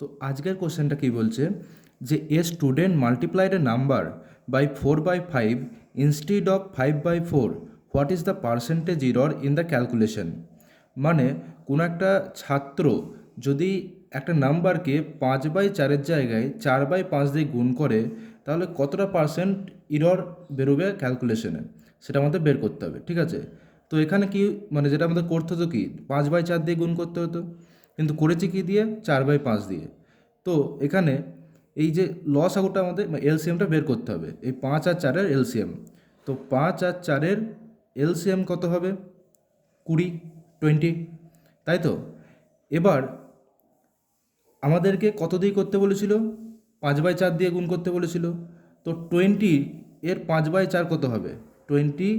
তো আজকের কোশ্চেনটা কি বলছে যে a student multiplied a number by 4/5 instead of 5/4, what is the percentage error in the calculation. মানে কোনো একটা ছাত্র যদি একটা নাম্বারকে 5/4-এর জায়গায় 4/5 দিয়ে গুণ করে তাহলে কতটা পার্সেন্ট ইরর বেরোবে ক্যালকুলেশনে, সেটা আমাদের বের করতে হবে। ঠিক আছে, তো এখানে কি মানে যেটা আমাদের করতে হতো কি 5/4 দিয়ে গুণ করতে হতো, কিন্তু করেছি কি দিয়ে 4/5 দিয়ে। তো এখানে এই যে লসাগুটা আমাদের এলসিএমটা বের করতে হবে, এই 5 আর 4-এর এলসিএম। তো 5 আর 4-এর এলসিএম কত হবে? 20, তাই তো। এবার আমাদেরকে কত দিয়ে করতে বলেছিল? 5/4 দিয়ে গুণ করতে বলেছিল। তো 20 এর 5/4 কত হবে? 20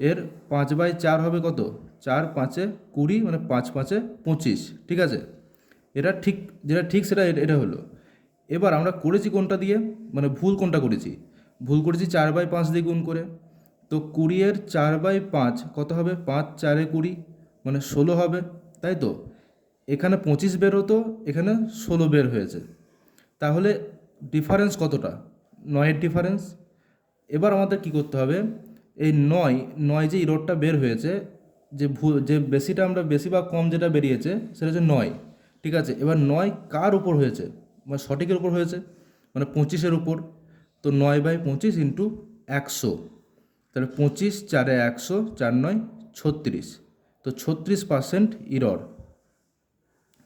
এর 5/4 হবে কত? 4×5 = 20, মানে 5×5 = 25। ঠিক আছে, এটা ঠিক, যেটা ঠিক সেটা এটা হলো। এবার আমরা করেছি কোনটা দিয়ে, মানে ভুল কোনটা করেছি? ভুল করেছি 4/5 দিয়ে গুণ করে। তো 20 এর 4/5 কত হবে? 5×4 = 20, মানে 16 হবে, তাই তো। এখানে 25 বের হতো, এখানে 16 বের হয়েছে। তাহলে ডিফারেন্স কতটা? 9-এর ডিফারেন্স। এবার আমাদের কি করতে হবে, এই 9 যে ইররটা বের হয়েছে, যে বেশিটা আমরা বেশি বা কম যেটা বেরিয়েছে সেটা হচ্ছে 9। ঠিক আছে, এবার 9 কার উপর হয়েছে? মানে সঠিকের উপর হয়েছে, মানে 25-এর উপর। তো 9/25 ইন্টু 100, তাহলে 25, 4-এ 100, 4×9 = 36। তো 36% ইরর।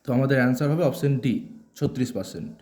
তো আমাদের অ্যান্সার হবে অপশন ডি, 36%।